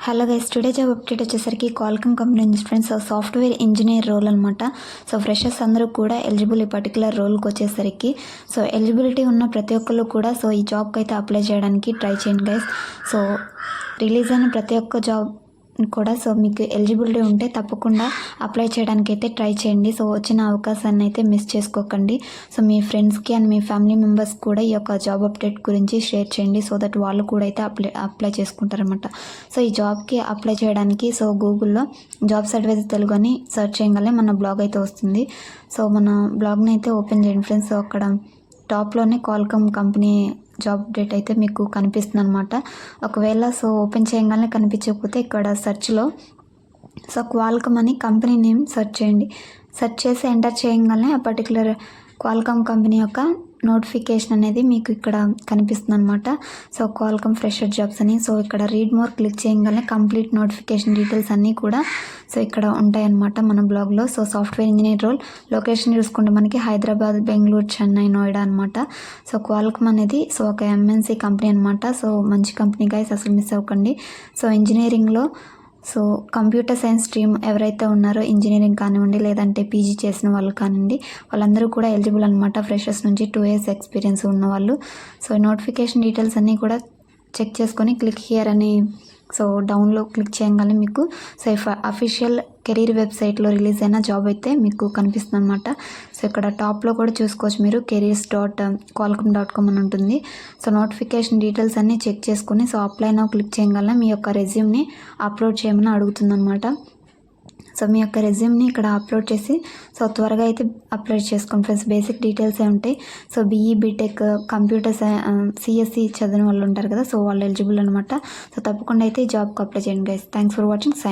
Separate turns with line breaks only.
Hello guys, today job update వచ్చేసరికి Qualcomm company నుంచి friends. Software engineer role అనమాట. Freshers అందరూ కూడా ఎలిజిబుల్ ఈ పర్టికులర్ రోల్కి వచ్చేసరికి. ఎలిజిబిలిటీ ఉన్న ప్రతి ఒక్కళ్ళు కూడా ఈ జాబ్కి అయితే అప్లై చేయడానికి ట్రై చేయండి గైస్. రిలీజ్ అయిన ప్రతి ఒక్క జాబ్ కూడా మీకు ఎలిజిబిలిటీ ఉంటే తప్పకుండా అప్లై చేయడానికి అయితే ట్రై చేయండి. వచ్చిన అవకాశాన్ని అయితే మిస్ చేసుకోకండి. మీ ఫ్రెండ్స్కి అండ్ మీ ఫ్యామిలీ మెంబర్స్ కూడా ఈ యొక్క జాబ్ అప్డేట్ గురించి షేర్ చేయండి. దట్ వాళ్ళు కూడా అయితే అప్లై చేసుకుంటారనమాట. ఈ జాబ్కి అప్లై చేయడానికి గూగుల్లో జాబ్స్ అడ్వైజ్ తెలుగు అని సెర్చ్ చేయగానే మన బ్లాగ్ అయితే వస్తుంది. మన బ్లాగ్ని అయితే ఓపెన్ చేయండి ఫ్రెండ్స్. అక్కడ టాప్లోనే క్వాల్కమ్ కంపెనీ జాబ్ అప్డేట్ అయితే మీకు కనిపిస్తుంది అనమాట. ఒకవేళ ఓపెన్ చేయగానే కనిపించకపోతే ఇక్కడ సెర్చ్లో క్వాల్కమ్ అని కంపెనీ నేమ్ సెర్చ్ చేయండి. సెర్చ్ చేసి ఎంటర్ చేయగానే ఆ పర్టికులర్ క్వాల్కమ్ కంపెనీ యొక్క నోటిఫికేషన్ అనేది మీకు ఇక్కడ కనిపిస్తుంది అనమాట. క్వాల్కమ్ ఫ్రెషర్ జాబ్స్ అని. ఇక్కడ రీడ్ మోర్ క్లిక్ చేయగానే కంప్లీట్ నోటిఫికేషన్ డీటెయిల్స్ అన్నీ కూడా ఇక్కడ ఉంటాయన్నమాట మన బ్లాగ్లో. సాఫ్ట్వేర్ ఇంజనీర్ రోల్ లొకేషన్ చూసుకుంటే మనకి హైదరాబాద్, బెంగళూరు, చెన్నై, నోయిడా అనమాట. క్వాల్కమ్ అనేది ఒక ఎంఎన్సీ కంపెనీ అనమాట. మంచి కంపెనీ గైస్, అసలు మిస్ అవ్వకండి. ఇంజనీరింగ్లో కంప్యూటర్ సైన్స్ స్ట్రీమ్ ఎవరైతే ఉన్నారో, ఇంజనీరింగ్ కానివ్వండి లేదంటే పీజీ చేసిన వాళ్ళు కానివ్వండి, వాళ్ళందరూ కూడా ఎలిజిబుల్ అనమాట. ఫ్రెషర్స్ నుంచి 2 years ఎక్స్పీరియన్స్ ఉన్నవాళ్ళు. నోటిఫికేషన్ డీటెయిల్స్ అన్నీ కూడా చెక్ చేసుకొని క్లిక్ హియర్ అని డౌన్లో క్లిక్ చేయగానే మీకు అఫీషియల్ కెరీర్ వెబ్సైట్లో రిలీజ్ అయిన జాబ్ అయితే మీకు కనిపిస్తుంది అనమాట. ఇక్కడ టాప్లో కూడా చూసుకోవచ్చు మీరు, careers.qualcomm.com అని ఉంటుంది. నోటిఫికేషన్ డీటెయిల్స్ అన్నీ చెక్ చేసుకుని అప్లై నౌ క్లిక్ చేయగలన మీ యొక్క రెజ్యూమ్ని అప్లోడ్ చేయమని అడుగుతుంది అనమాట. మీ యొక్క రెజ్యూమ్ని ఇక్కడ అప్లోడ్ చేసి త్వరగా అయితే అప్లోడ్ చేసుకోండి ఫ్రెండ్స్. బేసిక్ డీటెయిల్సే ఉంటాయి. బీఈ, బీటెక్, కంప్యూటర్ సిఎస్సి చదివిన వాళ్ళు ఉంటారు కదా, వాళ్ళు ఎలిజిబుల్ అనమాట. తప్పకుండా అయితే ఈ జాబ్కి అప్లై చేయండి guys. Thanks for watching. Sign.